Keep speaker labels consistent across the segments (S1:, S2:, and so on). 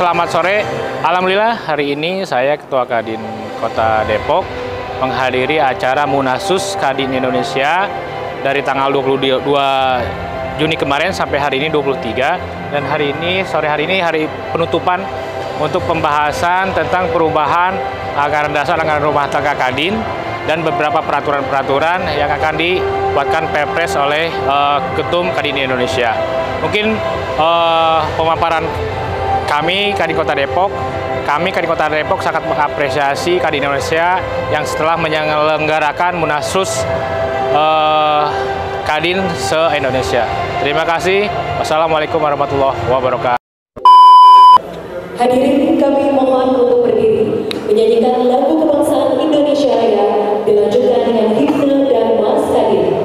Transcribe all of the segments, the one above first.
S1: selamat sore. Alhamdulillah hari ini saya Ketua Kadin Kota Depok menghadiri acara Munasus Kadin Indonesia dari tanggal 22 Juni kemarin sampai hari ini 23. Dan hari ini, sore hari ini, hari penutupan untuk pembahasan tentang perubahan anggaran dasar anggaran rumah tangga Kadin dan beberapa peraturan-peraturan yang akan dibuatkan Perpres oleh Ketum Kadin Indonesia. Mungkin pemaparan kami Kadin Kota Depok sangat mengapresiasi Kadin Indonesia yang setelah menyelenggarakan Munasus Kadin se-Indonesia. Terima kasih. Wassalamualaikum warahmatullahi wabarakatuh.
S2: Hadirin kami mohon untuk berdiri menyanyikan lagu kebangsaan Indonesia Raya dilanjutkan dengan himne dan mas Kadin.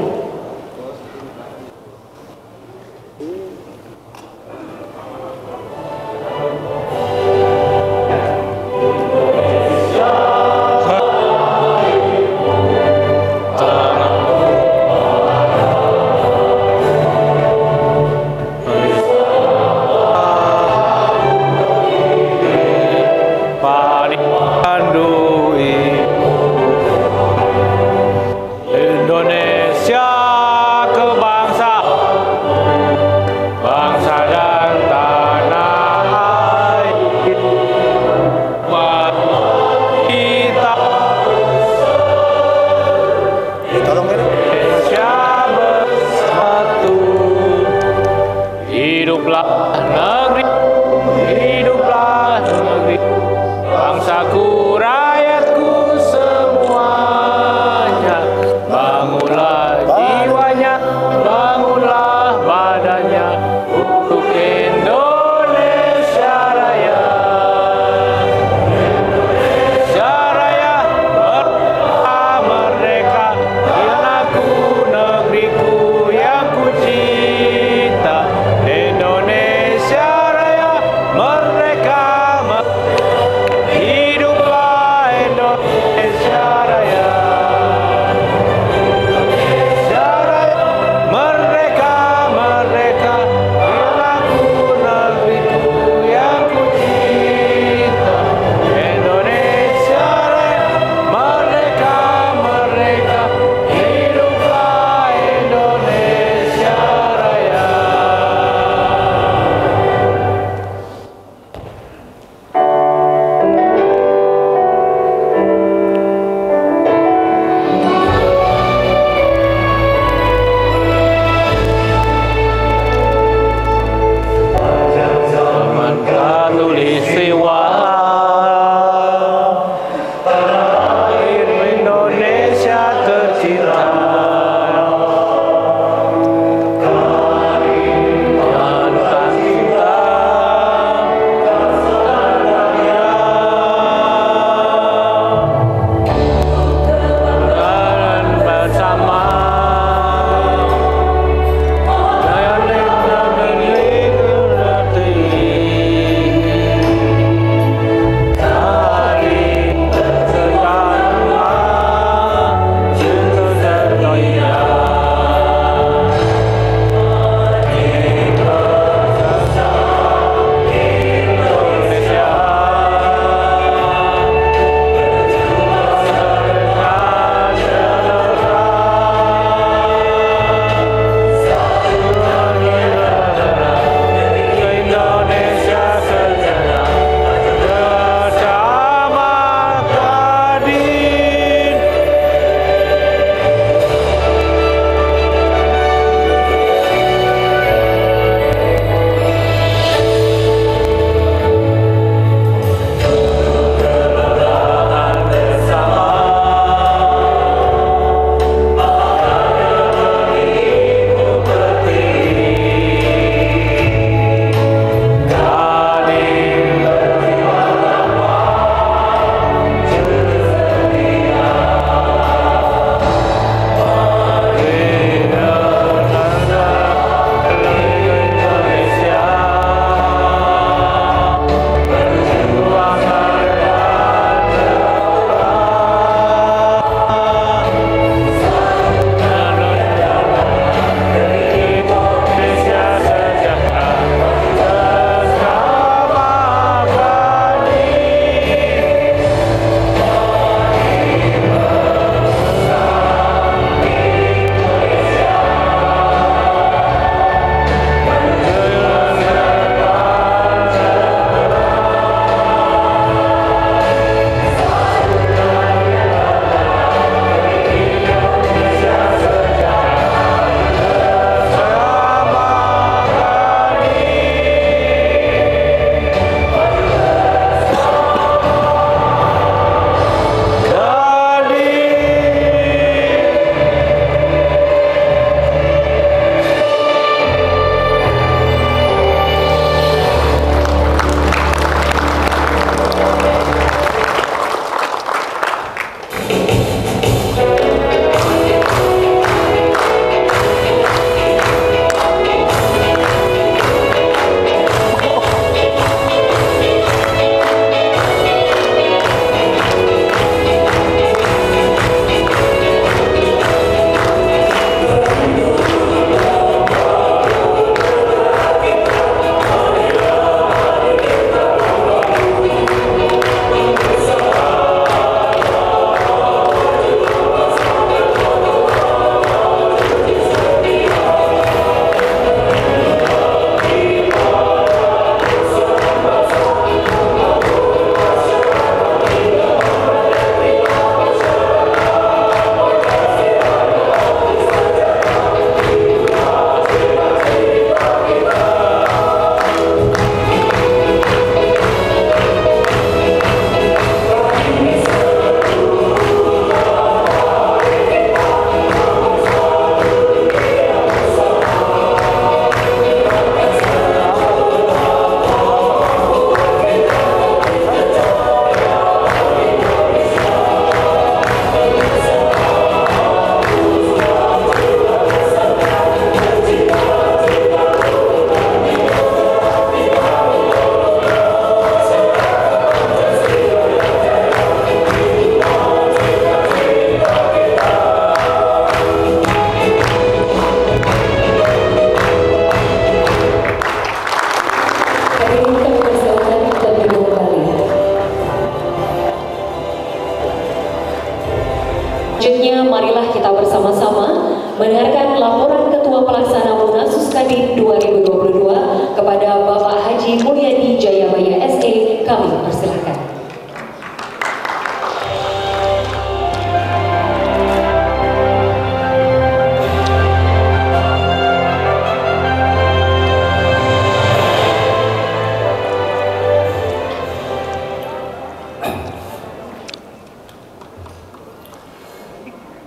S2: Selanjutnya, marilah kita bersama-sama mendengarkan laporan Ketua Pelaksana Munasus Kadin 2022 kepada Bapak Haji Mulyadi Jayabaya SE. Kami persilahkan.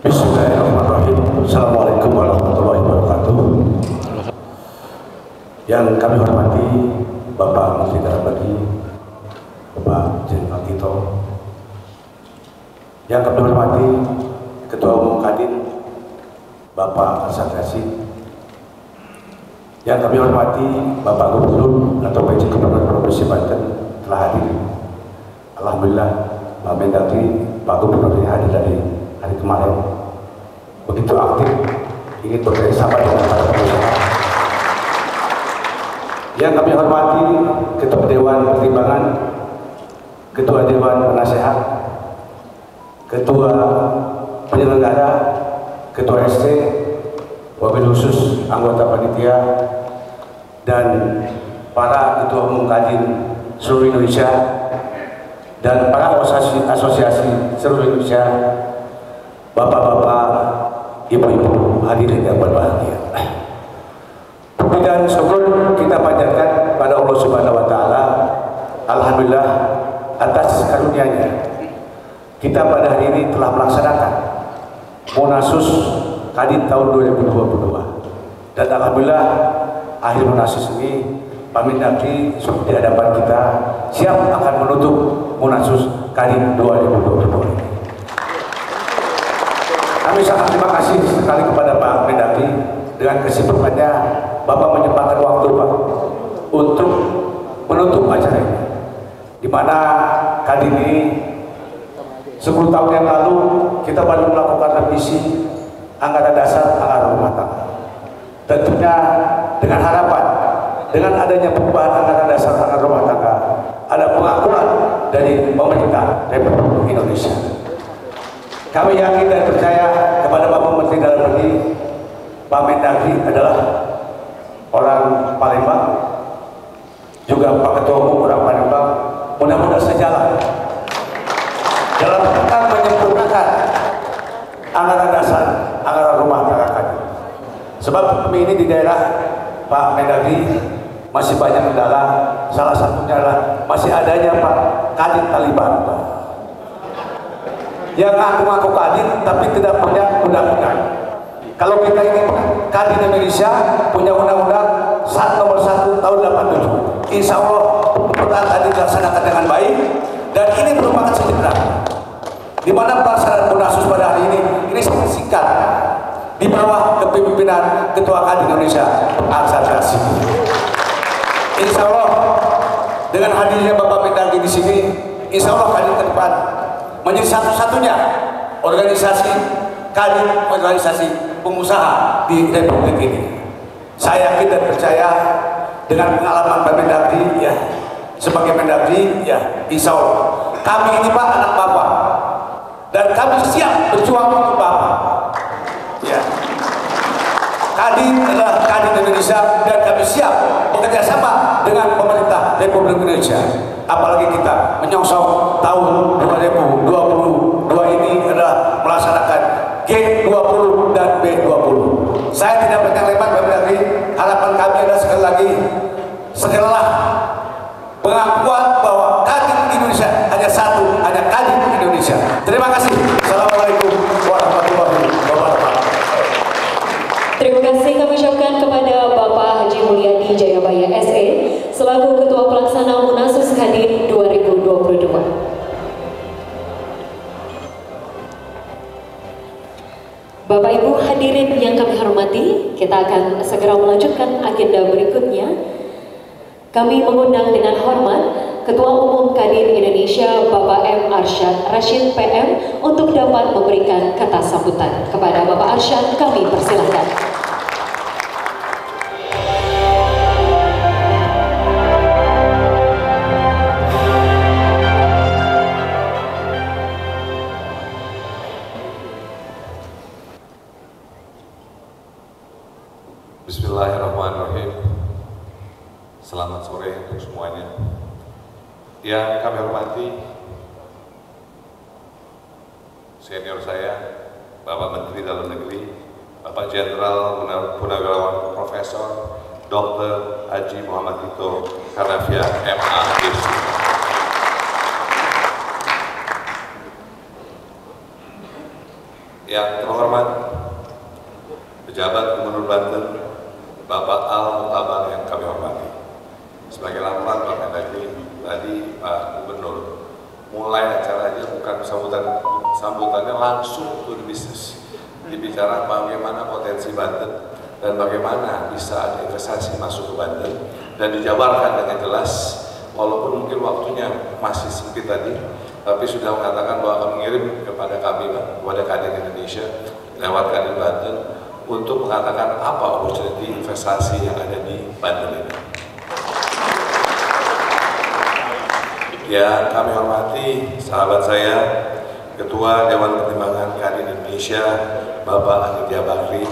S3: Bismillahirrahmanirrahim. Assalamualaikum warahmatullahi wabarakatuh. Yang kami hormati Bapak Menteri Dalam Negeri, Bapak Jenderal Tito. Yang kami hormati Ketua Umum Kadin, Bapak Hasan Rashid. Yang kami hormati Bapak Gubernur atau PJ Gubernur Provinsi Banten telah hadir. Alhamdulillah, Pak Mendagri, Pak Gubernur hadir dari hari kemarin, begitu aktif ingin bekerja sama dengan para pengusaha. Yang kami hormati Ketua Dewan Pertimbangan, Ketua Dewan Penasehat, Ketua Penyelenggara, Ketua ST, wabil khusus anggota panitia, dan para Ketua Umum Kadin seluruh Indonesia, dan para asosiasi seluruh Indonesia, Bapak-bapak, ibu-ibu hadirin yang berbahagia. Puji dan syukur kita panjatkan pada Allah Subhanahu wa taala. Alhamdulillah atas karunia-Nya kita pada hari ini telah melaksanakan Munasus Kadin tahun 2022. Dan alhamdulillah akhir Munasus ini Pak Mendagri di hadapan kita siap akan menutup Munasus Kadin 2022 ini. Kami sangat terima kasih sekali kepada Pak Mendagri dengan kesibukannya. Bapak menyempatkan waktu Pak untuk menutup acara ini, di mana Kadin ini 10 tahun yang lalu kita baru melakukan revisi anggaran dasar anggaran rumah tangga. Tentunya dengan harapan dengan adanya perubahan anggaran dasar anggaran rumah tangga ada pengakuan dari pemerintah Republik Indonesia. Kami yakin dan percaya kepada Bapak Menteri Dalam Negeri, Pak Mendagri adalah orang Palembang, juga Pak Ketua Umum orang Palembang. Mudah-mudahan sejalan dalam rangka menyempurnakan anggaran dasar anggaran rumah tangga kami. Sebab kami ini di daerah Pak Mendagri masih banyak kendala. Salah satunya adalah masih adanya Pak Kadin Taliban, yang ngaku-ngaku Kadin tapi tidak punya undang-undang. Kalau kita ini Kadin Indonesia punya undang-undang nomor 1 tahun 87. Insya Allah pemerintahan tadi dilaksanakan dengan baik, dan ini merupakan sejarah di mana pelaksanaan Munasus pada hari ini singkat di bawah kepemimpinan Ketua Kadin Indonesia Hasan Rashid. Insya Allah dengan hadirnya Bapak Mendagri di sini, insya Allah Kadin ke depan menjadi satu-satunya organisasi Kadin, organisasi pengusaha di Republik ini. Saya yakin dan percaya dengan pengalaman Pak Mendagri, ya, sebagai Mendagri, ya, insya Allah kami ini Pak anak Bapak, dan kami siap berjuang untuk Bapak. Ya, Kadin adalah Kadin Indonesia, dan kami siap bekerja sama dengan pemerintah Republik Indonesia. Apalagi kita menyongsong tahun 2022 ini adalah melaksanakan G20 dan B20. Saya tidak panjang lebar Pak Mendagri, harapan kami adalah sekali lagi segeralah pengakuan bahwa Kadin Indonesia hanya satu, hanya Kadin Indonesia. Terima kasih. Assalamualaikum warahmatullahi wabarakatuh.
S2: Terima kasih kami ucapkan kepada Bapak Haji Mulyadi Jayabaya SE selaku Ketua Pelaksana Munasus Kadin 2022. Bapak Ibu hadirin yang kami hormati, kita akan segera melanjutkan agenda berikutnya. Kami mengundang dengan hormat Ketua Umum Kadin Indonesia Bapak M. Arsyad Rashid PM untuk dapat memberikan kata sambutan. Kepada Bapak Arsyad kami persilahkan.
S4: Yang kami hormati senior saya, Bapak Menteri Dalam Negeri, Bapak Jenderal Purnawirawan Profesor Dr. Haji Muhammad Tito Karnavian, MA.Phd. Yang terhormat Pejabat Gubernur Banten, Bapak Al Mutabak yang kami hormati. Sebagai laporan Pak Mendagri, tadi Pak Gubernur mulai acaranya bukan sambutannya langsung to the business. Dibicara bagaimana potensi Banten dan bagaimana bisa ada investasi masuk ke Banten, dan dijabarkan dengan jelas, walaupun mungkin waktunya masih sempit tadi, tapi sudah mengatakan bahwa akan mengirim kepada kami, kepada Kadin Indonesia lewat Kadin Banten untuk mengatakan apa opportunity investasi yang ada di Banten ini. Yang kami hormati sahabat saya, Ketua Dewan Pertimbangan Kadin Indonesia, Bapak Anindya Bakri.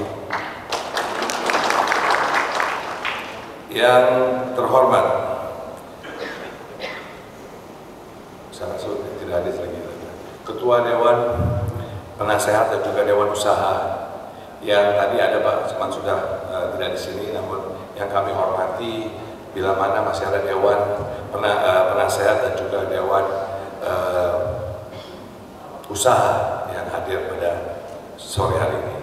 S4: Yang terhormat, sangat sulit tidak hadir lagi, Ketua Dewan Penasehat dan juga Dewan Usaha. Yang tadi ada Pak, cuman sudah tidak di sini, namun yang kami hormati, bila mana masih ada Dewan Penasehat dan juga Dewan Usaha yang hadir pada sore hari ini.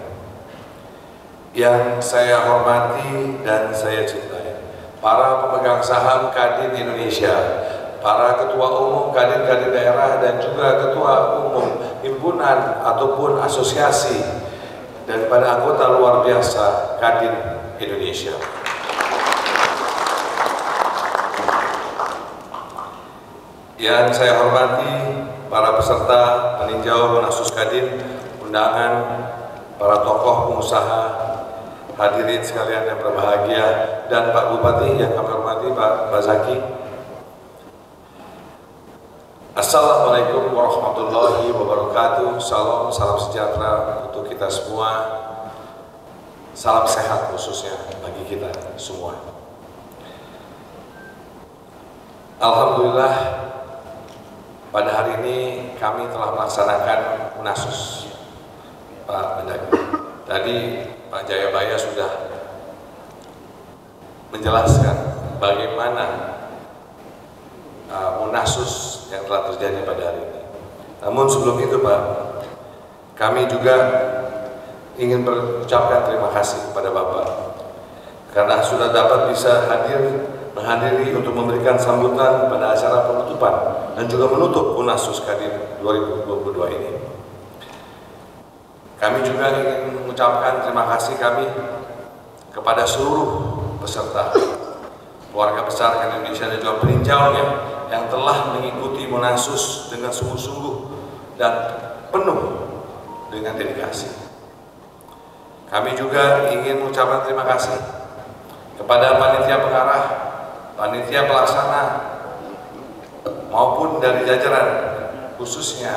S4: Yang saya hormati dan saya cintai, para pemegang saham Kadin Indonesia, para ketua umum Kadin-Kadin daerah dan juga ketua umum himpunan ataupun asosiasi, daripada anggota luar biasa Kadin Indonesia. Yang saya hormati para peserta peninjau Munasus Kadin, undangan, para tokoh pengusaha, hadirin sekalian yang berbahagia, dan Pak Bupati yang kami hormati, Pak Bazaki. Assalamualaikum warahmatullahi wabarakatuh. Salam sejahtera untuk kita semua. Salam sehat khususnya bagi kita semua. Alhamdulillah, pada hari ini kami telah melaksanakan Munasus, Pak Mendagri. Tadi Pak Jayabaya sudah menjelaskan bagaimana Munasus yang telah terjadi pada hari ini. Namun sebelum itu Pak, kami juga ingin mengucapkan terima kasih kepada Bapak karena sudah dapat bisa menghadiri untuk memberikan sambutan pada acara penutupan dan juga menutup Munasus Kadin 2022 ini. Kami juga ingin mengucapkan terima kasih kami kepada seluruh peserta, keluarga besar Kadin Indonesia dan juga peninjaunya yang telah mengikuti Munasus dengan sungguh-sungguh dan penuh dengan dedikasi. Kami juga ingin mengucapkan terima kasih kepada panitia pengarah, panitia pelaksana, maupun dari jajaran khususnya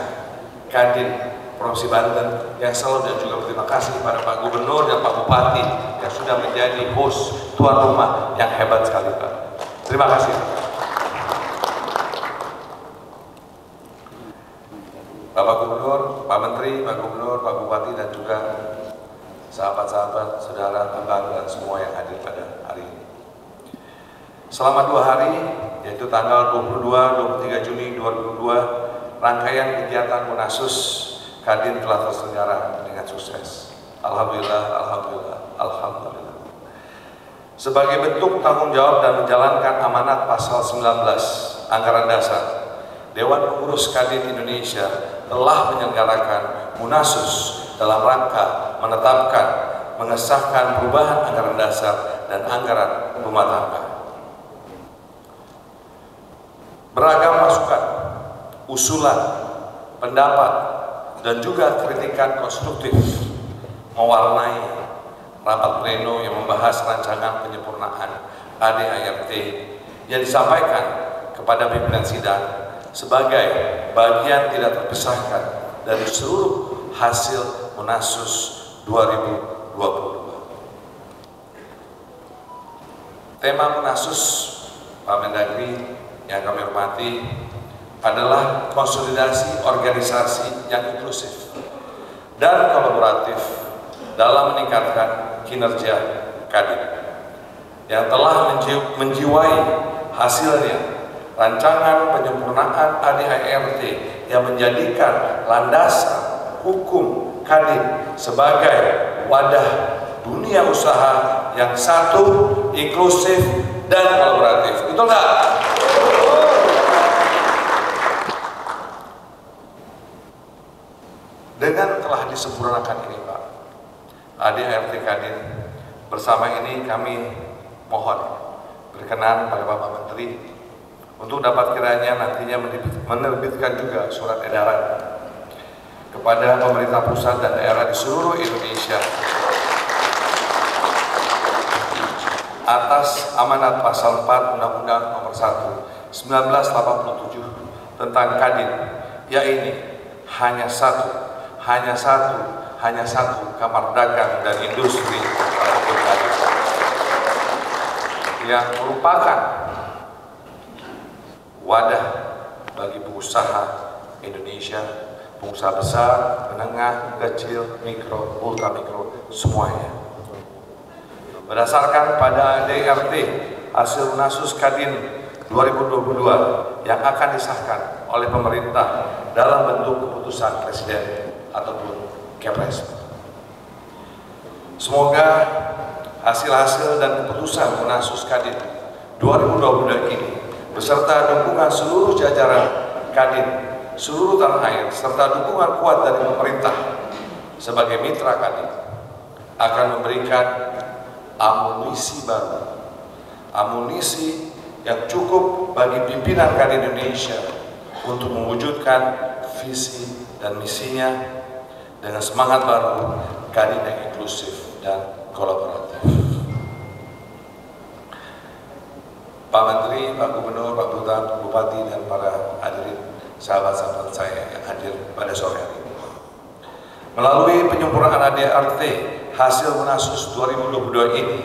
S4: Kadin Provinsi Banten yang selalu, dan juga berterima kasih kepada Pak Gubernur dan Pak Bupati yang sudah menjadi host tuan rumah yang hebat sekali Pak. Terima kasih. Bapak Gubernur, Pak Menteri, Pak Gubernur, Pak Bupati, dan juga sahabat-sahabat, saudara, abang, dan semua yang hadir pada hari ini. Selama 2 hari, yaitu tanggal 22-23 Juni 2022, rangkaian kegiatan Munasus Kadin telah terselenggara dengan sukses. Alhamdulillah, alhamdulillah, alhamdulillah. Sebagai bentuk tanggung jawab dan menjalankan amanat pasal 19 Anggaran Dasar, Dewan Pengurus Kadin Indonesia telah menyelenggarakan Munasus dalam rangka menetapkan, mengesahkan perubahan anggaran dasar dan anggaran rumah tangga. Beragam masukan, usulan, pendapat, dan juga kritikan konstruktif mewarnai rapat pleno yang membahas rancangan penyempurnaan ADART yang disampaikan kepada pimpinan sidang sebagai bagian tidak terpisahkan dari seluruh hasil Munasus 2022. Tema Munasus Pak Mendagri yang kami hormati adalah konsolidasi organisasi yang inklusif dan kolaboratif dalam meningkatkan kinerja Kadin yang telah menjiwai hasilnya rancangan penyempurnaan ADART yang menjadikan landasan hukum Kadin sebagai wadah dunia usaha yang satu, inklusif, dan kolaboratif. Betul nggak? Dengan telah disempurnakan ini, Pak, ADART Kadin, bersama ini kami mohon berkenan pada Bapak Menteri untuk dapat kiranya nantinya menerbitkan juga surat edaran kepada pemerintah pusat dan daerah di seluruh Indonesia atas amanat pasal 4 Undang-Undang Nomor 1 1987 tentang Kadin, yaitu hanya satu Kamar Dagang dan Industri yang merupakan wadah bagi pengusaha Indonesia, pengusaha besar, menengah, kecil, mikro, ultramikro, semuanya. Berdasarkan pada ADART hasil Munasus Kadin 2022 yang akan disahkan oleh pemerintah dalam bentuk keputusan Presiden ataupun Kepres. Semoga hasil-hasil dan keputusan Munasus Kadin 2022 ini beserta dukungan seluruh jajaran Kadin seluruh tanah air serta dukungan kuat dari pemerintah sebagai mitra Kadin akan memberikan amunisi baru, amunisi yang cukup bagi pimpinan Kadin Indonesia untuk mewujudkan visi dan misinya dengan semangat baru Kadin yang inklusif dan kolaboratif. Pak Menteri, Pak Gubernur, Pak Bupati, dan para hadirin sahabat-sahabat saya yang hadir pada sore hari ini. Melalui penyempurnaan ADART hasil Munasus 2022 ini,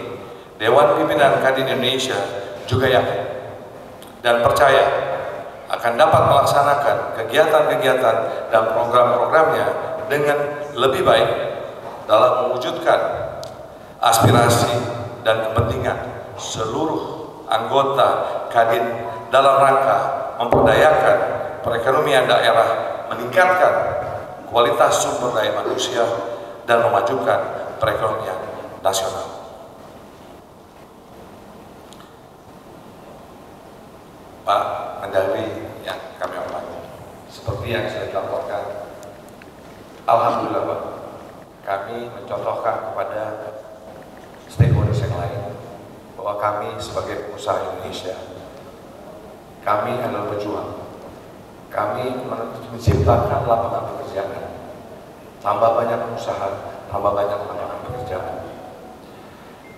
S4: Dewan Pimpinan Kadin Indonesia juga yakin dan percaya akan dapat melaksanakan kegiatan-kegiatan dan program-programnya dengan lebih baik dalam mewujudkan aspirasi dan kepentingan seluruh anggota Kadin dalam rangka memperdayakan perekonomian daerah, meningkatkan kualitas sumber daya manusia, dan memajukan perekonomian nasional. Pak Mendagri yang kami hormati, seperti yang sudah dilaporkan, alhamdulillah Pak, kami mencontohkan kepada stakeholders yang lain bahwa kami sebagai pengusaha Indonesia, kami adalah pejuang. Kami menciptakan lapangan pekerjaan, tambah banyak pengusaha, tambah banyak lapangan pekerjaan.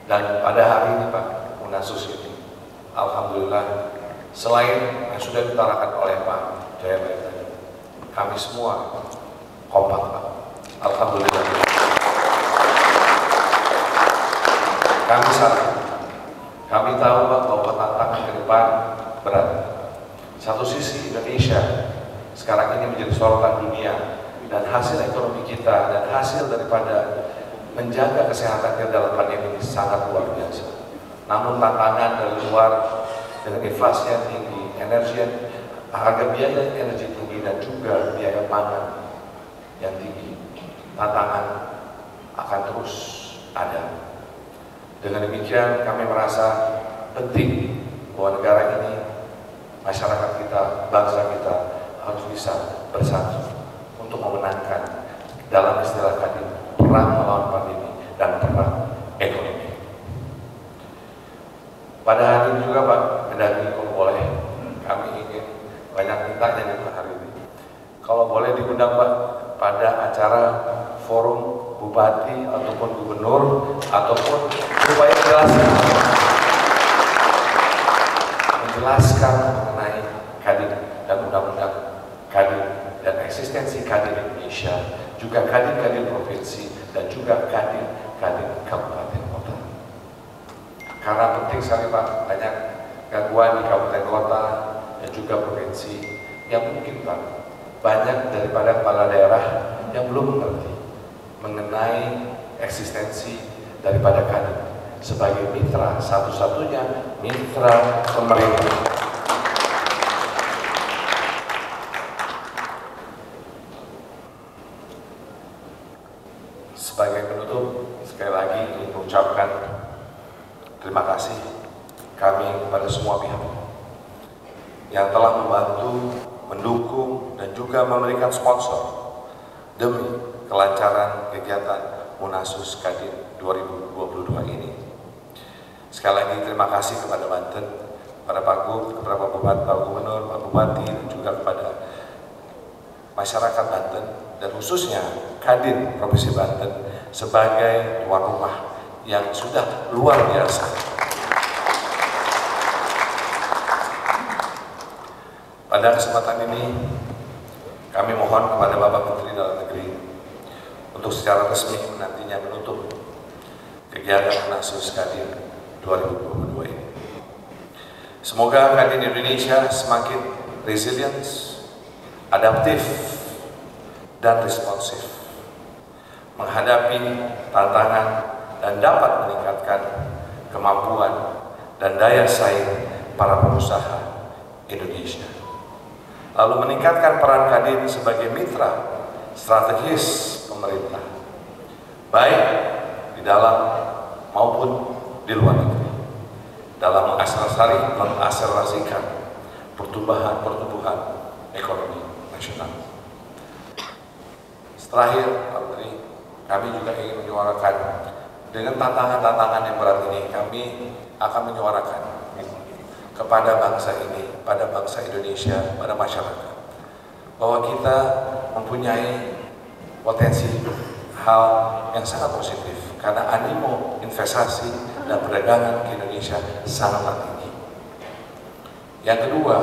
S4: Dan pada hari ini Pak, Munasus ini, alhamdulillah, selain yang sudah diutarakan oleh Pak Jayabaya tadi, kami semua kompak Pak, alhamdulillah. Kami satu. Kami tahu Pak bahwa tantangan ke depan berat. Satu sisi Indonesia sekarang ini menjadi sorotan dunia, dan hasil ekonomi kita dan hasil daripada menjaga kesehatan kita dalam pandemi ini sangat luar biasa. Namun tantangan dari luar dengan inflasi yang tinggi, harga biaya energi tinggi, dan juga biaya pangan yang tinggi, tantangan akan terus ada. Dengan demikian kami merasa penting bahwa negara ini, masyarakat kita, bangsa kita harus bisa bersatu untuk memenangkan, dalam istilah Kadin, perang melawan pandemi dan perang ekonomi. Pada hari ini juga Pak Mendagri, kalau boleh, kami ingin banyak mintanya nih Pak hari ini. Kalau boleh diundang Pak pada acara forum bupati ataupun gubernur ataupun supaya menjelaskan mengenai Kadin dan undang-undang Kadin dan eksistensi Kadin Indonesia, juga Kadin provinsi, dan juga Kadin kabupaten kota. Karena penting sekali Pak, banyak gangguan di kabupaten kota dan juga provinsi, yang mungkin Pak, banyak daripada kepala daerah yang belum mengerti mengenai eksistensi daripada Kadin sebagai mitra, satu-satunya mitra pemerintah. Sebagai penutup, sekali lagi ingin mengucapkan terima kasih kami kepada semua pihak yang telah membantu, mendukung, dan juga memberikan sponsor demi kelancaran kegiatan Munasus Kadin 2022 ini. Sekali lagi terima kasih kepada Banten, kepada Pak Gub, kepada Pak Bupati, Pak Gubernur, Pak Bupati, dan juga kepada masyarakat Banten, dan khususnya Kadin Provinsi Banten sebagai tuan rumah yang sudah luar biasa. Pada kesempatan ini, kami mohon kepada Bapak Menteri Dalam Negeri untuk secara resmi nantinya menutup kegiatan Munasus Kadin 2022 ini. Semoga Kadin Indonesia semakin resilient, adaptif, dan responsif menghadapi tantangan dan dapat meningkatkan kemampuan dan daya saing para pengusaha Indonesia. Lalu meningkatkan peran Kadin sebagai mitra strategis pemerintah, baik di dalam maupun di luar negeri, dalam mengakselerasikan pertumbuhan ekonomi nasional. Terakhir, Pak Menteri, kami juga ingin menyuarakan dengan tantangan-tantangan yang berat ini, kami akan menyuarakan kepada bangsa ini, pada bangsa Indonesia, pada masyarakat, bahwa kita mempunyai potensi hal yang sangat positif karena animo investasi dan perdagangan ke Indonesia sangat tinggi. Yang kedua,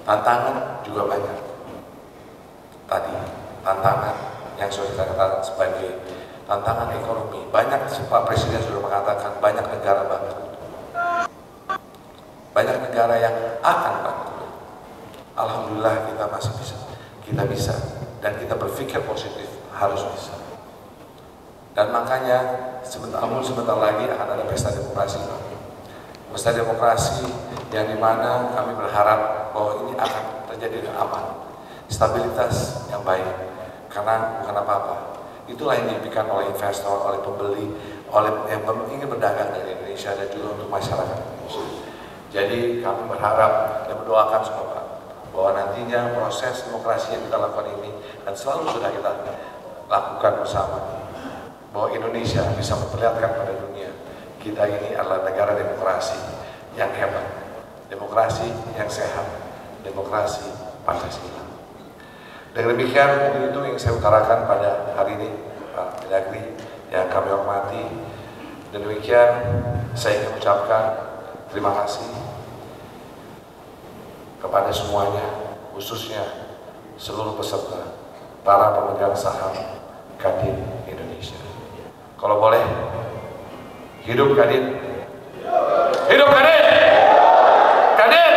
S4: tantangan juga banyak. Tadi tantangan yang sudah kita katakan sebagai tantangan ekonomi, banyak. Pak Presiden sudah mengatakan banyak negara bangkrut, banyak negara yang akan bangkrut. Alhamdulillah kita masih bisa, dan kita berpikir positif, harus bisa. Dan makanya sebentar lagi akan ada pesta demokrasi, pesta demokrasi yang dimana kami berharap bahwa ini akan terjadi dengan aman, stabilitas yang baik. Karena bukan apa-apa, itulah yang diimpikan oleh investor, oleh pembeli, oleh yang ingin berdagang dari Indonesia, dan juga untuk masyarakat Indonesia. Jadi kami berharap dan mendoakan semoga bahwa nantinya proses demokrasi yang kita lakukan ini, dan selalu sudah kita lakukan bersama, bahwa Indonesia bisa memperlihatkan pada dunia kita ini adalah negara demokrasi yang hebat, demokrasi yang sehat, demokrasi Pancasila. Dengan demikian, itu yang saya utarakan pada hari ini, Pak Mendagri yang kami hormati. Dan demikian, saya ingin mengucapkan terima kasih kepada semuanya, khususnya seluruh peserta, para pemegang saham Kadin Indonesia. Kalau boleh, hidup Kadin, hidup Kadin, Kadin,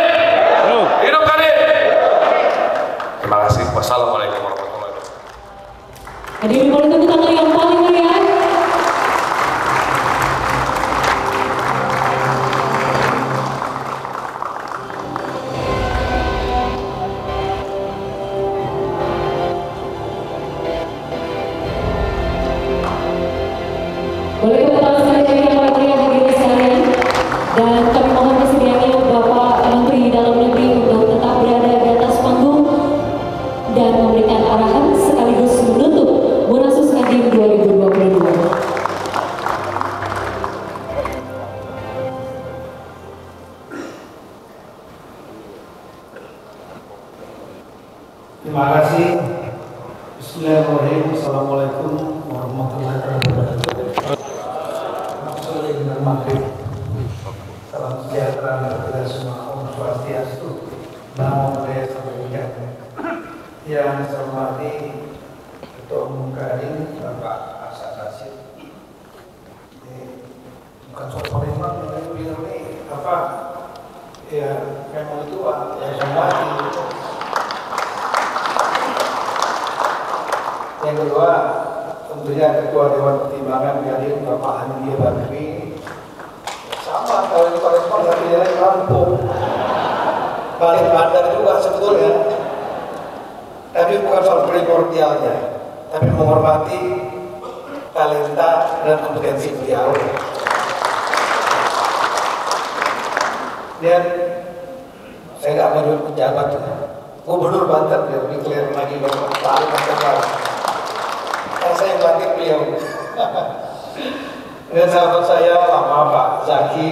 S4: hidup Kadin. Terima kasih. Wassalamualaikum warahmatullahi wabarakatuh.
S2: Hadirin boleh tepuk tangan yang paling meriah. Boleh tepuk tangan sekali lagi yang paling meriah hadirin sekalian. Dan kami mohon kesediaannya Bapak Menteri Dalam Negeri untuk tetap berada di atas panggung dan memberikan arahan sekaligus menutup Munasus Kadin 2022.
S5: Terima kasih. Bismillahirrahmanirrahim. Assalamualaikum warahmatullahi wabarakatuh. Salam sejahtera untuk kita semua. Om Swastiastu. Namo Buddhaya Salam sejahtera. Yang saya hormati Ketua Umum Kadin Bapak Hasan Rashid. Bukan soal Palembang, ini apa? Ya, memang itu yang saya hormati. Yang kedua, tentunya Ketua Dewan Pertimbangan Kadin Bapak Andi Bakri. Sama kalau di korespon tapi jalan Lampung, balik bandar juga sebetulnya. Tapi bukan soal primordialnya, tapi menghormati talenta dan kompetensi beliau. Dan saya nggak menurut pejabat, Gubernur Banten biar lebih clear lagi bahwa paling macam karena saya yang latih beliau. Dan sahabat saya lama Pak Zaki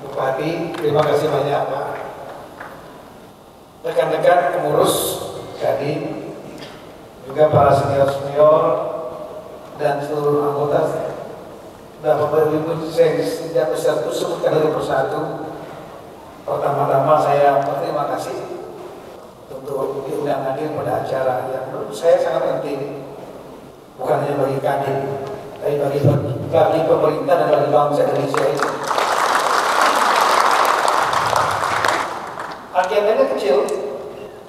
S5: Bupati, terima kasih banyak Pak. Rekan-rekan pengurus Kadin, juga para senior-senior dan seluruh anggota. Dan Bapak Ibu saya sejak besar itu sebutkan dari persatu. Pertama-tama saya berterima kasih untuk diundang hadir pada acara yang menurut saya sangat penting, bukan hanya bagi Kadin, tapi bagi pemerintah dan bagi bangsa Indonesia ini. Agendanya kecil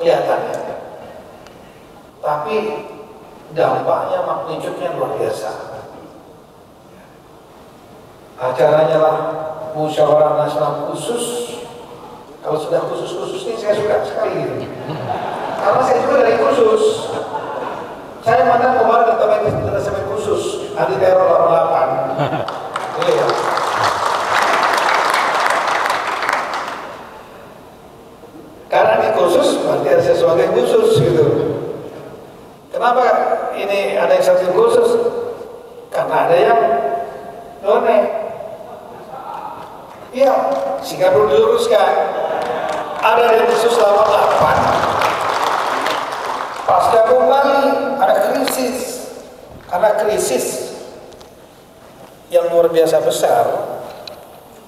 S5: kelihatannya, tapi dampaknya magnitudenya luar biasa. Acaranya lah musyawarah nasional khusus. Kalau sudah khusus-khusus ini saya suka sekali gitu. Karena saya juga dari khusus. Saya mantan kemarin ketua sampai khusus anti teror 88. Iya. Karena ini khusus berarti ada sesuatu yang khusus gitu. Kenapa ini ada yang satu khusus? Karena ada yang none. Iya, sehingga perlu diluruskan. Ada yang khusus 88. Pasca bom Bali ada krisis. Karena krisis yang luar biasa besar,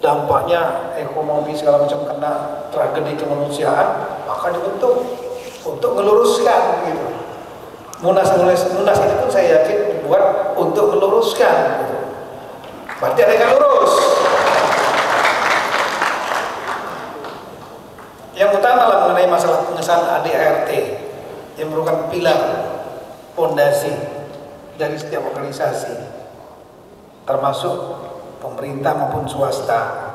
S5: dampaknya ekonomi segala macam kena tragedi kemanusiaan, maka dibentuk untuk meluruskan gitu. Munas itu pun saya yakin dibuat untuk meluruskan gitu. Berarti ada yang lurus. Yang utama lah mengenai masalah pengesahan ADART yang merupakan pilar fondasi dari setiap organisasi, termasuk pemerintah maupun swasta.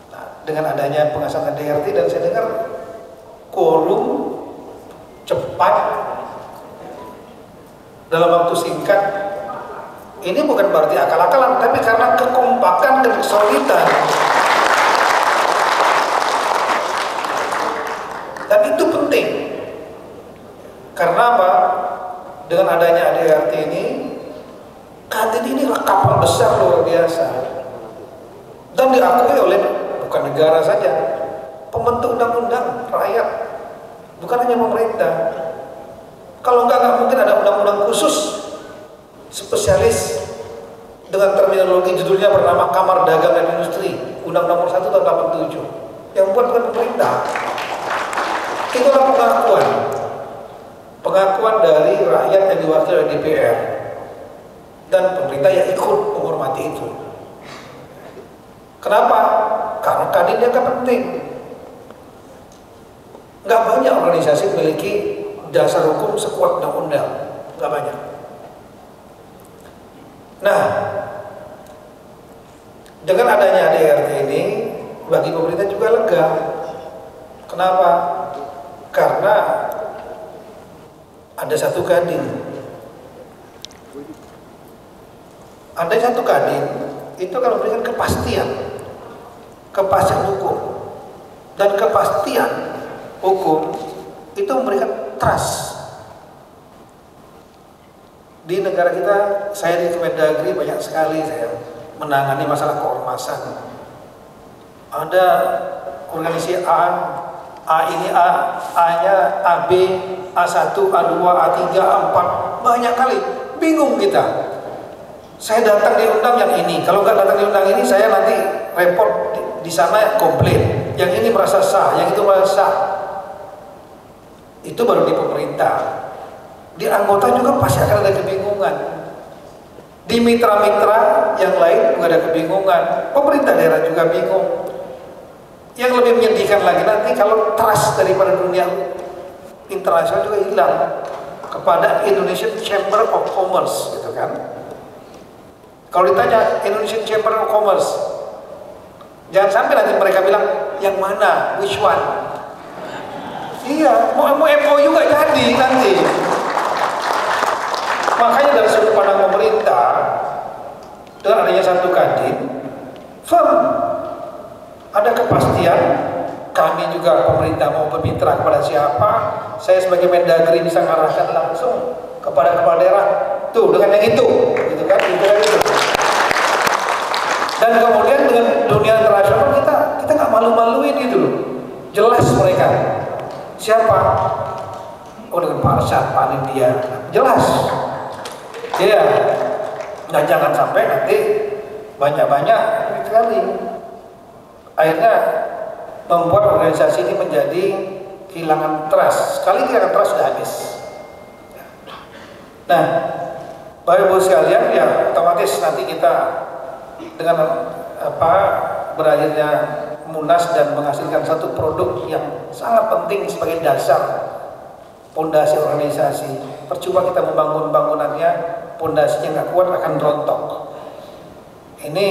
S5: Nah, dengan adanya pengesahan ADART dan saya dengar quorum cepat dalam waktu singkat, ini bukan berarti akal-akalan, tapi karena kekompakan dan kesulitan. Dan itu penting. Karena apa? Dengan adanya ADART ini, Kadin ini kapal besar luar biasa. Dan diakui oleh bukan negara saja, pembentuk undang-undang rakyat, bukan hanya pemerintah. Kalau nggak mungkin ada undang-undang khusus spesialis dengan terminologi judulnya bernama Kamar Dagang dan Industri, Undang-Undang Nomor 1 tahun 87, yang buat bukan pemerintah. Itulah pengakuan dari rakyat yang diwakili oleh DPR dan pemerintah yang ikut menghormati itu. Kenapa? Karena Kadin dianggap penting. Nggak banyak organisasi memiliki dasar hukum sekuat undang-undang, nggak banyak. Nah, dengan adanya ADART ini, bagi pemerintah juga lega. Kenapa? Karena ada satu Kadin. Ada satu Kadin itu kalau memberikan kepastian hukum, dan kepastian hukum itu memberikan trust. Di negara kita, saya di Kemendagri banyak sekali saya menangani masalah keormasan. Ada organisasi A ini A-nya AB, A1, A2, A3, A4, banyak kali. Bingung kita. Saya datang diundang yang ini, kalau nggak datang diundang ini, saya nanti report di sana komplain. Yang ini merasa sah, yang itu merasa sah. Itu baru di pemerintah. Di anggota juga pasti akan ada kebingungan. Di mitra-mitra yang lain juga ada kebingungan. Pemerintah daerah juga bingung. Yang lebih menyedihkan lagi nanti kalau trust daripada dunia internasional juga hilang. kepada Indonesian Chamber of Commerce, gitu kan. Kalau ditanya Indonesian Chamber of Commerce, jangan sampai nanti mereka bilang yang mana, which one. Iya, mau MOU gak jadi nanti. Makanya dari sudut pandang pemerintah, dengan adanya satu Kadin, firm, ada kepastian. Kami juga pemerintah mau bermitra kepada siapa. Saya sebagai Mendagri bisa mengarahkan langsung kepada kepala daerah. Tuh dengan yang itu, gitu kan? Itu. Dan kemudian dengan dunia internasional kita nggak malu-maluin gitu loh. Jelas mereka. Siapa? Oh dengan Pak Arsyad, Pak Nindya. Jelas. Iya. Nah jangan sampai nanti banyak-banyak sekali. Akhirnya membuat organisasi ini menjadi kehilangan trust. Sekali kehilangan trust sudah habis. Nah, Bapak Ibu sekalian, ya otomatis nanti kita dengan berakhirnya Munas dan menghasilkan satu produk yang sangat penting sebagai dasar pondasi organisasi. Percuma kita membangun bangunannya, pondasinya nggak kuat akan rontok. Ini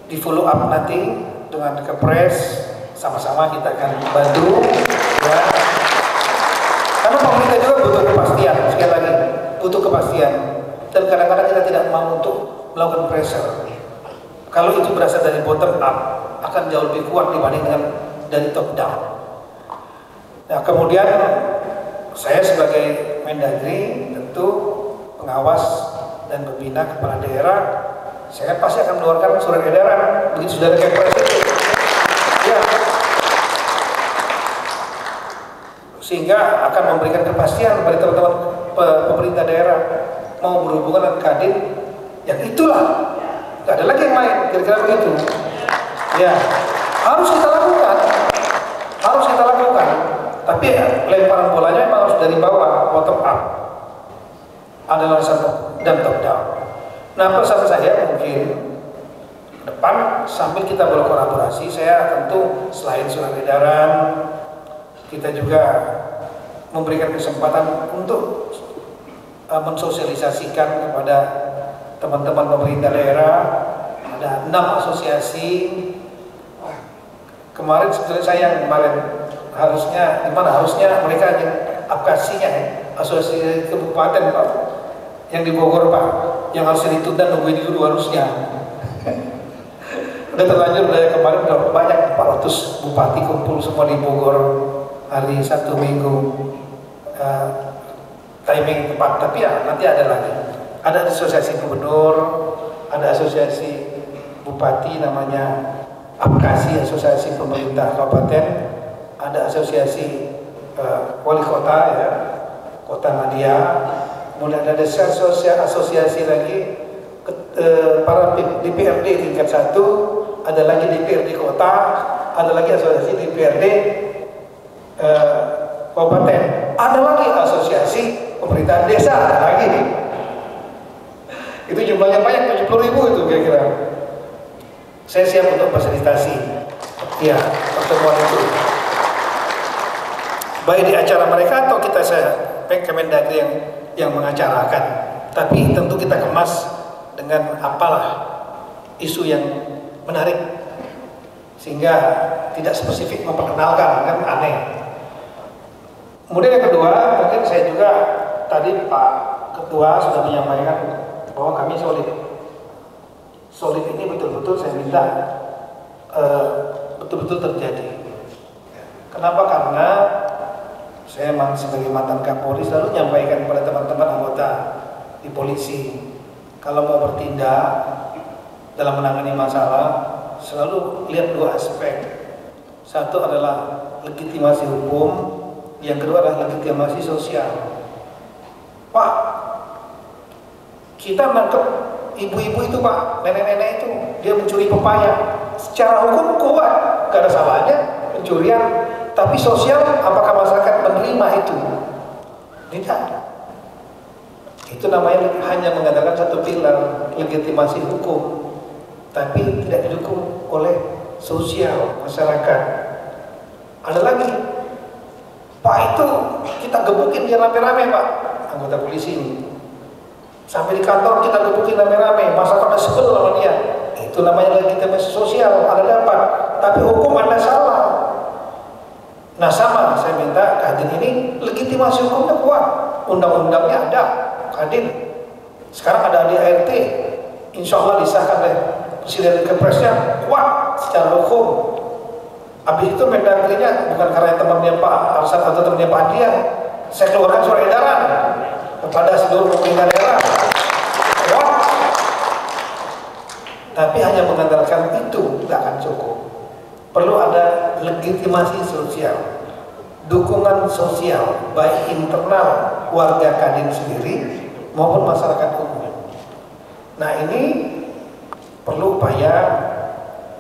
S5: di follow up nanti dengan Kepres, sama-sama kita akan bantu. Ya. Karena pemerintah juga butuh kepastian, sekali lagi butuh kepastian. Dan kadang-kadang kita tidak mau untuk melakukan pressure. Kalau itu berasal dari bottom up, akan jauh lebih kuat dibanding dengan dari top down. Nah kemudian saya sebagai Mendagri tentu pengawas dan pembina kepala daerah, saya pasti akan mengeluarkan surat edaran begitu sudah ada Kepres itu. Ya. Sehingga akan memberikan kepastian kepada teman-teman pemerintah daerah mau berhubungan dengan Kadin yang itulah, nggak ada lagi yang lain, kira-kira begitu. Ya, harus kita lakukan, tapi ya, lemparan bolanya memang harus dari bawah, bottom up, adalah satu dan top down. Nah pesan saya mungkin depan sambil kita berkolaborasi, saya tentu selain surat edaran, kita juga memberikan kesempatan untuk mensosialisasikan kepada teman-teman pemerintah daerah. Ada 6 asosiasi. Kemarin sebetulnya saya yang harusnya mereka yang aplikasinya asosiasi kabupaten Pak, yang di Bogor Pak, yang harus ditunda nungguin dulu harusnya. Udah terlanjur dari kemarin udah banyak 400 bupati kumpul semua di Bogor hari Sabtu Minggu, timing tepat. Tapi ya nanti ada lagi, ada asosiasi gubernur, ada asosiasi bupati namanya aplikasi asosiasi pemerintah kabupaten, ada asosiasi wali kota ya, kota Madia, kemudian ada asosiasi lagi para DPRD tingkat 1, ada lagi DPRD kota, ada lagi asosiasi DPRD kabupaten, ada lagi asosiasi pemerintahan desa, ada lagi. Itu jumlahnya banyak, 70.000 itu kira-kira. Saya siap untuk fasilitasi ya pertemuan itu, baik di acara mereka atau saya Kemendagri yang mengacarakan. Tapi tentu kita kemas dengan apalah isu yang menarik sehingga tidak spesifik memperkenalkan, kan aneh. Kemudian yang kedua, mungkin saya juga tadi Pak Ketua sudah menyampaikan bahwa kami solid. Solid ini betul-betul saya minta betul-betul terjadi. Kenapa? Karena saya sebagai mantan Kapolri selalu menyampaikan kepada teman-teman anggota di polisi, kalau mau bertindak dalam menangani masalah selalu lihat 2 aspek. Satu adalah legitimasi hukum, yang kedua adalah legitimasi sosial. Pak, kita nangkep ibu-ibu itu Pak, nenek-nenek itu, dia mencuri pepaya. Secara hukum kuat, gak ada salahnya pencurian. Tapi sosial, apakah masyarakat menerima itu? Tidak. Itu namanya hanya mengatakan satu pilar, legitimasi hukum, tapi tidak didukung oleh sosial masyarakat. Ada lagi, Pak itu kita gebukin dia rame-rame Pak, anggota polisi ini. Sampai di kantor kita gebukin rame-rame, masa pada sebel sama dia. Itu namanya legitimasi sosial, ada dapat. Tapi hukum Anda salah. Nah sama, saya minta Kadin ini legitimasi hukumnya kuat. Undang-undangnya ada, Kadin. Sekarang ada ADART, insya Allah disahkan oleh Presiden Kepresnya kuat secara hukum. Habis itu Mendagrinya bukan karena temannya Pak Arsad atau temannya Pak Dia, saya keluarkan surat edaran kepada seluruh pemerintah daerah. Kuat. Tapi hanya mengandalkan itu tidak akan cukup. Perlu ada legitimasi sosial, dukungan sosial baik internal warga Kadin sendiri maupun masyarakat umum. Nah ini perlu upaya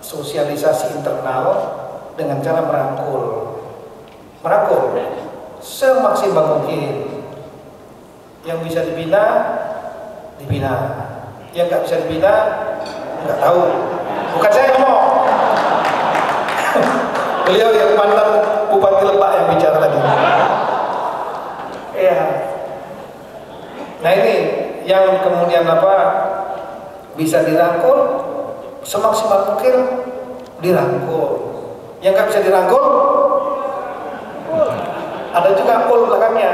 S5: sosialisasi internal dengan cara merangkul semaksimal mungkin. Yang bisa dibina, yang nggak bisa dibina, nggak tahu. Bukan saya ngomong. Beliau yang mantan Bupati Lebak yang bicara tadi. Iya. Nah ini yang kemudian bisa dirangkul semaksimal mungkin dirangkul. Yang nggak bisa dirangkul ada juga ul belakangnya.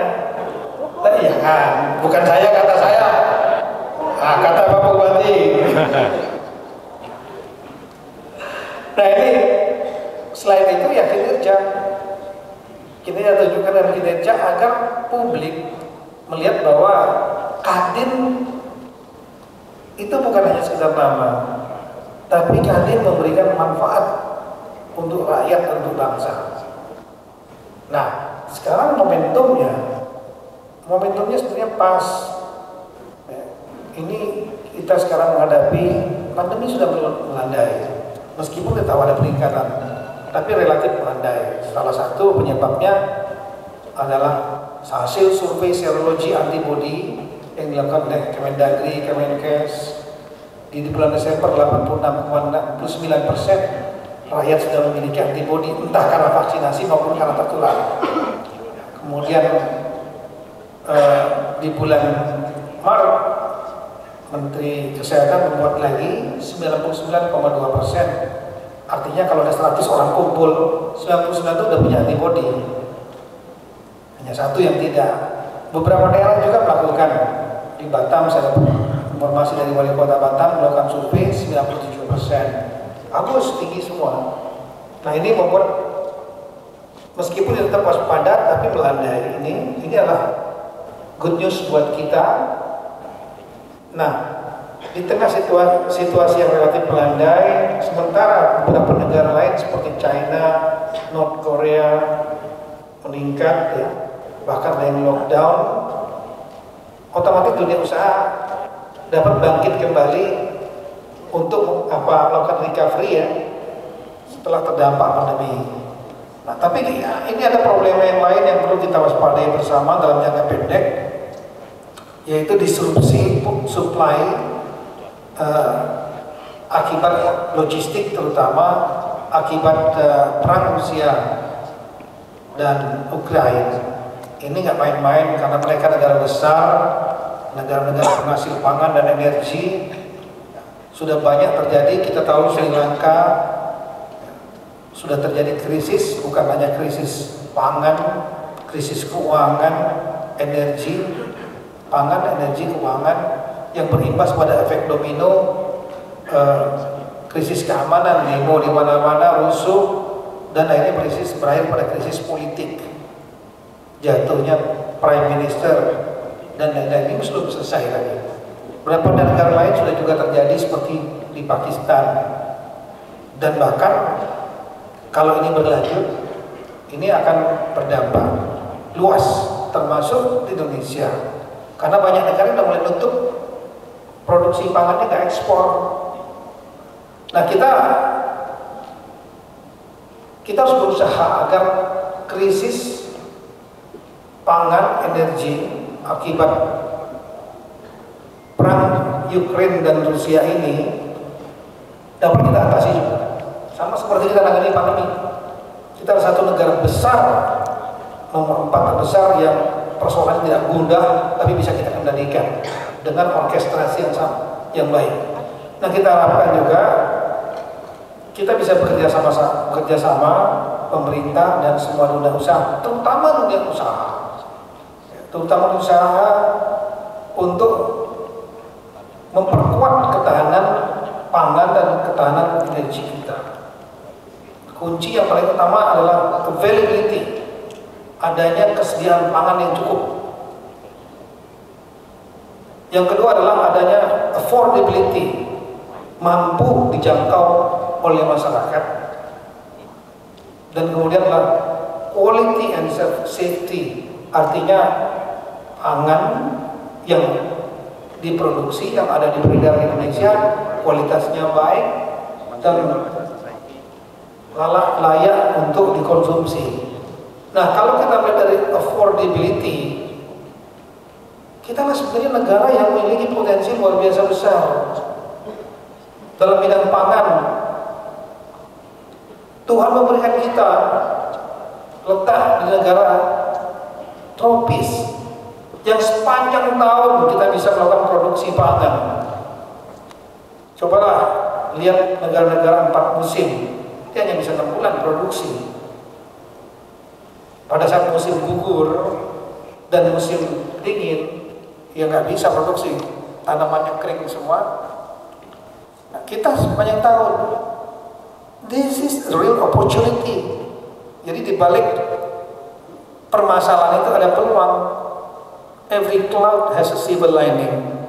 S5: Nah, iya kan, bukan saya, kata saya. Nah, kata Pak Bupati. Nah ini selain itu ya kinerja tunjukkan dalam kinerja agar publik melihat bahwa Kadin itu bukan hanya sekedar nama, tapi Kadin memberikan manfaat untuk rakyat dan untuk bangsa. Nah sekarang momentumnya sebenarnya pas. Ini kita sekarang menghadapi pandemi sudah melandai, meskipun kita tahu ada peningkatan, tapi relatif melandai. Salah satu penyebabnya adalah hasil survei serologi antibodi yang dilakukan oleh Kemendagri, Kemenkes di bulan Desember. 86,69% rakyat sudah memiliki antibodi, entah karena vaksinasi maupun karena tertular. Kemudian di bulan Maret Menteri Kesehatan membuat lagi 99,2%. Artinya kalau ada 100 orang kumpul, 99 itu udah punya antibodi. Hanya satu yang tidak. Beberapa daerah juga melakukan. Di Batam saya dapat informasi dari Wali Kota Batam melakukan survei 97%. Bagus, tinggi semua. Nah ini membuat meskipun tetap waspada tapi melandai. Ini adalah good news buat kita. Nah, di tengah situasi yang relatif melandai, sementara beberapa negara lain seperti China, North Korea meningkat, ya, bahkan ada yang lockdown, otomatis dunia usaha dapat bangkit kembali untuk melakukan recovery ya setelah terdampak pandemi. Nah, tapi ini ada problema yang lain yang perlu kita waspadai bersama dalam jangka pendek, yaitu disrupsi supply akibat logistik, terutama akibat perang Rusia dan Ukraina. Ini nggak main-main karena mereka negara besar, negara-negara penghasil pangan dan energi. Sudah banyak terjadi, kita tahu Sri Lanka sudah terjadi krisis, bukan hanya krisis pangan, krisis keuangan, energi, pangan, energi, keuangan yang berimbas pada efek domino, krisis keamanan, demo di mana-mana, rusuh, dan akhirnya berakhir pada krisis politik, jatuhnya Prime Minister dan lain-lain. Ini belum selesai lagi. Beberapa negara lain sudah juga terjadi seperti di Pakistan, dan bahkan kalau ini berlanjut, ini akan berdampak luas, termasuk di Indonesia. Karena banyak negara yang sudah mulai nutup produksi pangannya, nggak ekspor. Nah kita harus berusaha agar krisis pangan, energi akibat perang Ukraina dan Rusia ini dapat kita atasi juga. Sama seperti kita menangani pandemi. Kita adalah satu negara besar, nomor 4 terbesar yang persoalan tidak mudah, tapi bisa kita kendalikan dengan orkestrasi yang baik. Nah, kita harapkan juga kita bisa bekerja sama pemerintah dan semua dunia usaha, terutama dunia usaha untuk memperkuat ketahanan pangan dan ketahanan energi kita. Kunci yang paling utama adalah availability, adanya kesediaan pangan yang cukup. Yang kedua adalah adanya affordability, mampu dijangkau oleh masyarakat. Dan kemudian adalah quality and safety, artinya pangan yang diproduksi, yang ada di beredar di Indonesia kualitasnya baik dan layak untuk dikonsumsi. Nah, kalau kita melihat dari affordability, kita lah sebenarnya negara yang memiliki potensi luar biasa besar dalam bidang pangan. Tuhan memberikan kita letak di negara tropis yang sepanjang tahun kita bisa melakukan produksi pangan. Cobalah lihat negara-negara 4 musim, dia hanya bisa 6 bulan produksi. Pada saat musim gugur dan musim dingin, ya nggak bisa produksi, tanamannya kering semua. Nah, kita sepanjang tahun, this is a real opportunity. Jadi di balik permasalahan itu ada peluang. Every cloud has a silver lining.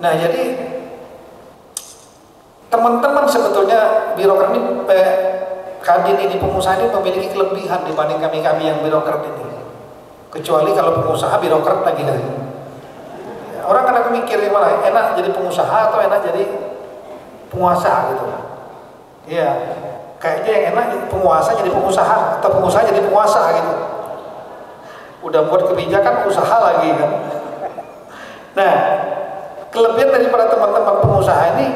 S5: Nah, jadi teman-teman sebetulnya birokrat ini, Kadin ini, pengusaha ini memiliki kelebihan dibanding kami-kami yang birokrat ini. Kecuali kalau pengusaha birokrat lagi kan. Orang kadang mikir gimana, enak jadi pengusaha atau enak jadi penguasa gitu. Iya, kayaknya yang enak penguasa jadi pengusaha atau pengusaha jadi penguasa gitu. Udah buat kebijakan usaha lagi kan. Nah, kelebihan daripada teman-teman pengusaha ini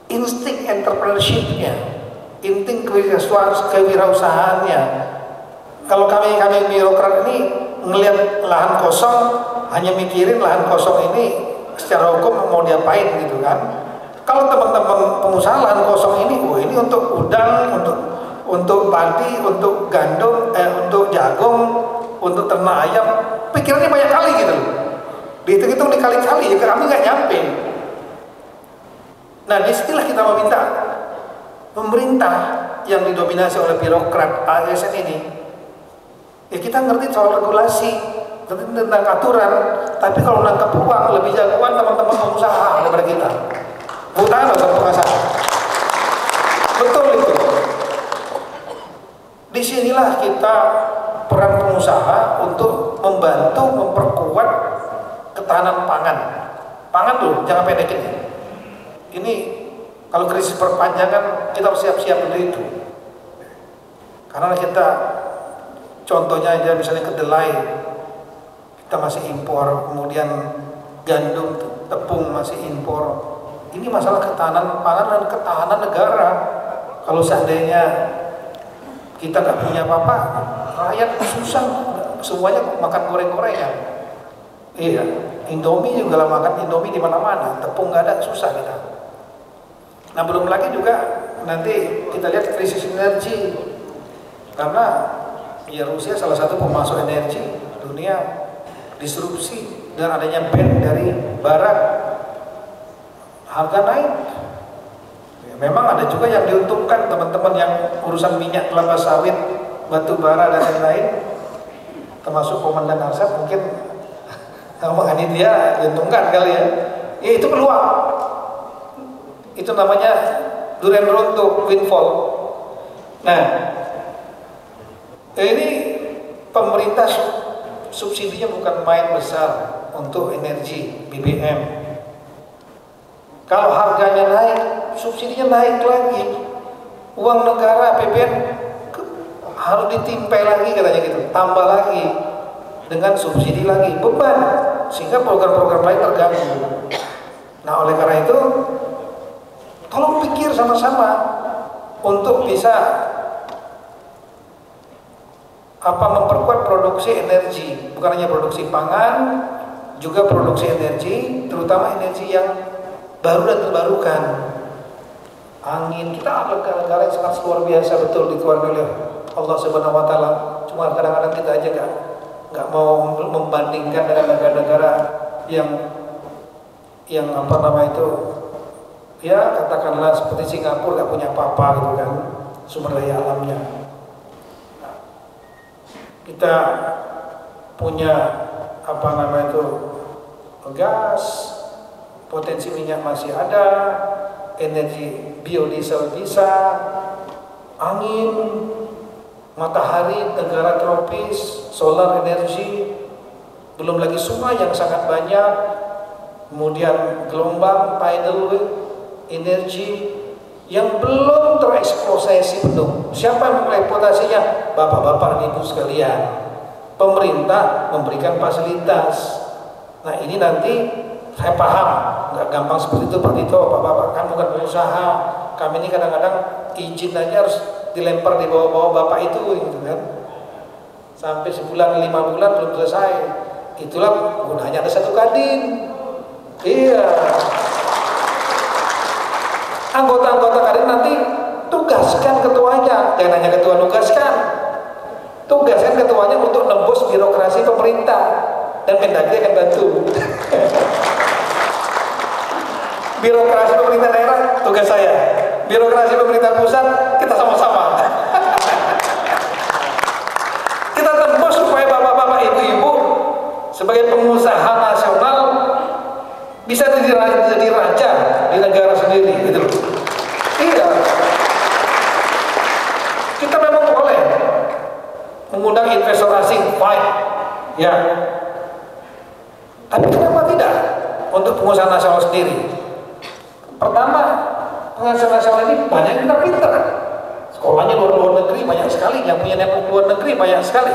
S5: insting entrepreneurship-nya, insting kewirausahaannya. Kalau kami birokrat ini ngelihat lahan kosong, hanya mikirin lahan kosong ini secara hukum mau diapain gitu kan. Kalau teman-teman pengusaha lahan kosong ini, oh ini untuk udang, untuk padi, untuk gandum, untuk jagung, untuk ternak ayam, pikirannya banyak kali gitu. Dihitung-hitung dikali-kali, ya kami nggak nyampe. Nah, disinilah kita meminta pemerintah yang didominasi oleh birokrat ASN ini, ya kita ngerti soal regulasi, ngerti tentang aturan, tapi kalau nangkap uang lebih jagoan teman-teman pengusaha daripada kita. Bukan atau pengusaha. Betul itu. Disinilah kita peran pengusaha untuk membantu memperkuat ketahanan pangan. Pangan dulu, jangan pendekin. Ini kalau krisis berpanjangan kita harus siap-siap untuk itu. Karena kita contohnya aja misalnya kedelai kita masih impor, kemudian gandum, tepung masih impor. Ini masalah ketahanan pangan dan ketahanan negara. Kalau seandainya kita nggak punya apa-apa, rakyat susah, semuanya makan goreng-gorengan. Iya, Indomie juga lah, makan Indomie di mana-mana, tepung nggak ada, susah kita. Nah, belum lagi juga nanti kita lihat krisis energi, karena ya Rusia salah satu pemasok energi dunia, disrupsi dan adanya ban dari Barat, harga naik. Ya, memang ada juga yang diuntungkan teman-teman yang urusan minyak kelapa sawit, batu bara dan lain-lain, termasuk Komandan Arsat mungkin makanya dia diuntungkan kali ya. Ya itu peluang. Itu namanya durian runtuh, windfall. Nah, ini pemerintah subsidinya bukan main besar untuk energi BBM. Kalau harganya naik, subsidinya naik lagi. Uang negara APBN harus ditimpai lagi katanya gitu, tambah lagi dengan subsidi lagi, beban, sehingga program-program lain terganggu. Nah, oleh karena itu tolong pikir sama-sama untuk bisa memperkuat produk produksi energi, bukan hanya produksi pangan, juga produksi energi, terutama energi yang baru dan terbarukan. Angin, kita adalah negara yang sangat luar biasa betul dikeluarkan oleh Allah Subhanahu wa taala. Cuma kadang-kadang kita aja nggak mau membandingkan dengan negara-negara yang apa nama itu, ya katakanlah seperti Singapura nggak punya apa-apa gitu kan, sumber daya alamnya. Kita punya apa nama itu, gas, potensi minyak masih ada, energi biodiesel bisa, angin, matahari, negara tropis, solar energi, belum lagi sungai yang sangat banyak, kemudian gelombang, tidal energi yang belum tereksploitasi penuh. Siapa yang mengeksploitasinya? Bapak-bapak, ibu sekalian. Pemerintah memberikan fasilitas. Nah ini nanti saya paham, nggak gampang seperti itu Pak Tito, Bapak kan bukan pengusaha. Kami ini kadang-kadang izin aja harus dilempar di bawah-bawah Bapak itu, gitu kan. Sampai sebulan, 5 bulan belum selesai. Itulah gunanya ada satu kadin. Iya. Anggota-anggota kadin nanti tugaskan ketuanya, jangan hanya ketua nugaskan. Tugaskan ketuanya untuk nembus birokrasi pemerintah dan Mendagri akan bantu. Birokrasi pemerintah daerah tugas saya, birokrasi pemerintah pusat kita sama-sama. Kita tembus supaya bapak-bapak, ibu-ibu sebagai pengusaha nasional bisa jadi raja di negara sendiri, gitu. Iya. Kita memang boleh mengundang investor asing, fine, ya. Tapi kenapa tidak untuk pengusaha nasional sendiri? Pertama, pengusaha nasional ini banyak yang pintar, sekolahnya luar negeri banyak sekali, yang punya network luar negeri banyak sekali.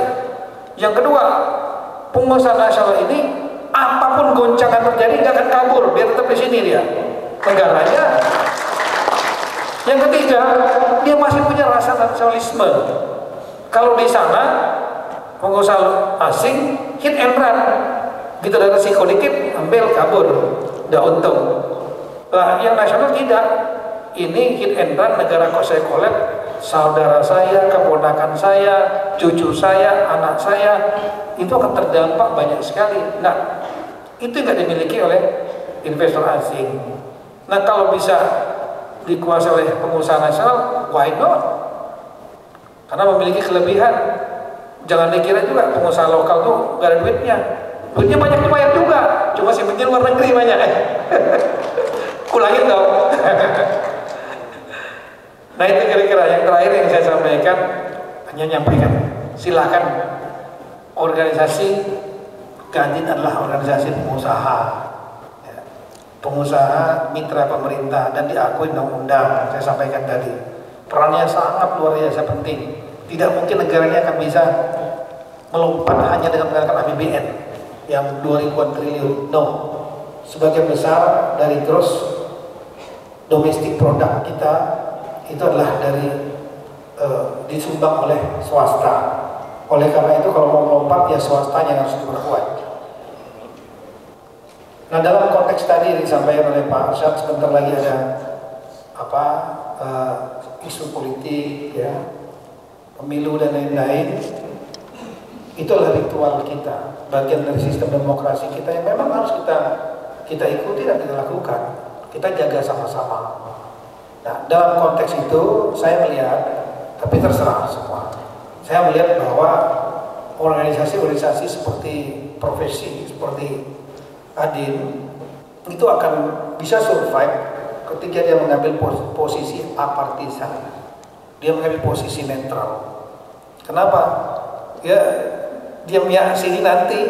S5: Yang kedua, pengusaha nasional ini apapun goncangan terjadi dia akan kabur, biar tetap di sini dia negaranya. Yang ketiga, dia masih punya rasa nasionalisme. Kalau di sana pengusaha asing hit and run, gitu ada resiko dikit ambil kabur, udah untung. Lah yang nasional tidak, ini hit and run, negara kok saya kolek, saudara saya, keponakan saya, cucu saya, anak saya, itu akan terdampak banyak sekali. Nah itu nggak dimiliki oleh investor asing. Nah kalau bisa dikuasai oleh pengusaha nasional, why not? Karena memiliki kelebihan. Jangan dikira juga pengusaha lokal tuh gak ada duitnya. Duitnya banyak dibayar juga, cuma simpennya luar negeri banyak. Kulangin dong. Nah itu kira-kira yang terakhir yang saya sampaikan, hanya nyampaikan, silakan organisasi Kadin adalah organisasi pengusaha, ya. Pengusaha mitra pemerintah dan diakui undang-undang. Saya sampaikan tadi, perannya sangat luar biasa penting. Tidak mungkin negara ini akan bisa melompat hanya dengan menggunakan APBN yang 2000-an triliun. No, sebagian besar dari gross domestic product kita itu adalah dari disumbang oleh swasta. Oleh karena itu kalau mau melompat ya swastanya harus diperkuat. Nah dalam konteks tadi yang disampaikan oleh Pak Arsyad, sebentar lagi ada isu politik, ya, pemilu dan lain-lain. Itu adalah ritual kita, bagian dari sistem demokrasi kita yang memang harus kita ikuti dan kita lakukan. Kita jaga sama-sama. Nah dalam konteks itu saya melihat, tapi terserah semua, saya melihat bahwa organisasi-organisasi seperti profesi, seperti Kadin itu akan bisa survive ketika dia mengambil posisi apartisan. Dia mengambil posisi netral. Kenapa? Ya, dia meyakini nanti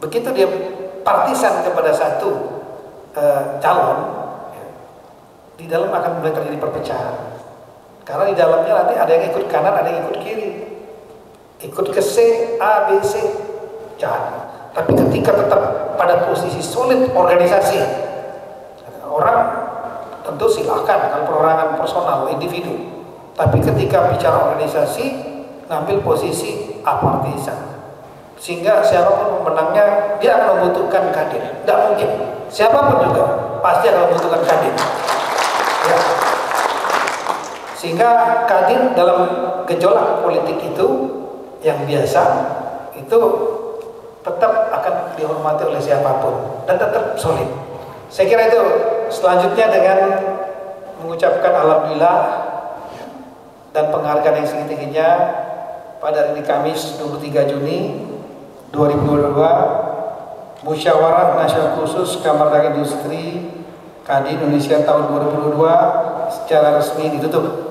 S5: begitu dia partisan kepada satu calon, ya, di dalam akan mulai terjadi perpecahan. Karena di dalamnya nanti ada yang ikut kanan, ada yang ikut kiri, ikut ke C, A, B, C, jangan. Tapi ketika tetap pada posisi solid organisasi, orang tentu silahkan kalau perorangan personal, individu. Tapi ketika bicara organisasi, ngambil posisi apartisan. sehingga siapapun pemenangnya dia akan membutuhkan Kadin. Tidak mungkin, siapapun juga pasti akan membutuhkan Kadin ya. Sehingga Kadin dalam gejolak politik itu yang biasa itu tetap akan dihormati oleh siapapun dan tetap solid. Saya kira itu. Selanjutnya dengan mengucapkan alhamdulillah dan penghargaan yang setinggi-tingginya pada hari ini Kamis 23 Juni 2022, Musyawarah Nasional Khusus Kamar Dagang Industri Kadin Indonesia tahun 2022 secara resmi ditutup.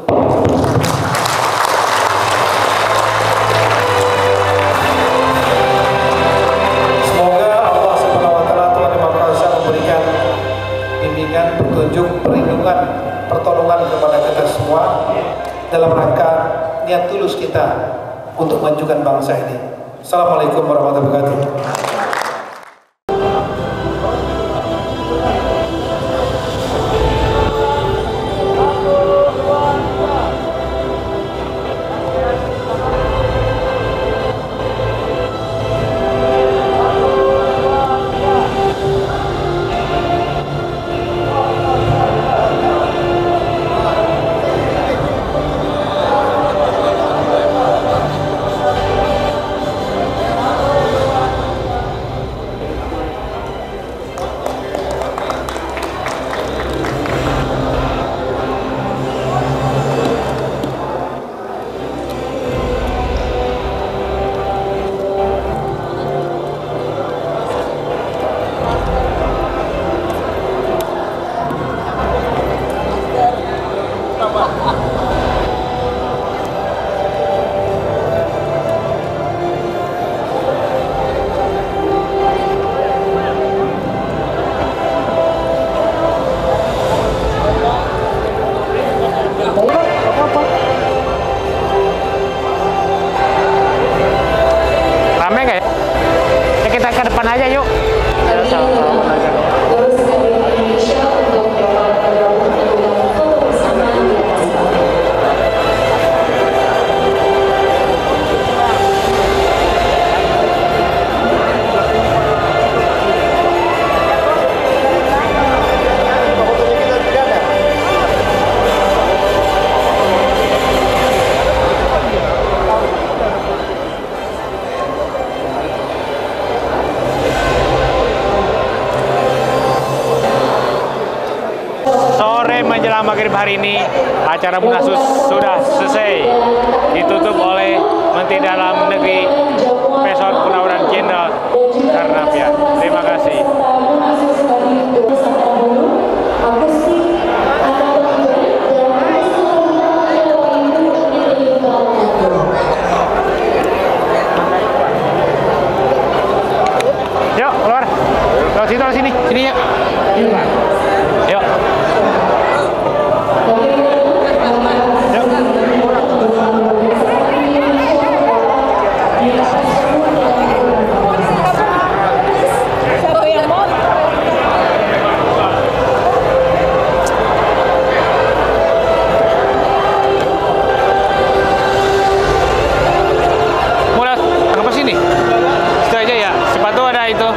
S5: Perlindungan, pertolongan kepada kita semua dalam rangka niat tulus kita untuk memajukan bangsa ini. Assalamualaikum warahmatullahi wabarakatuh.
S1: aja yuk. Menjelang maghrib hari ini, acara Munasus sudah selesai, ditutup oleh Menteri Dalam Negeri Profesor Purnawirawan Jenderal Karnavian. Terima kasih. Yuk keluar, lewat situ, sini ya. Yuk. Mulai, apa sini? Situ aja ya, sepatu ada itu.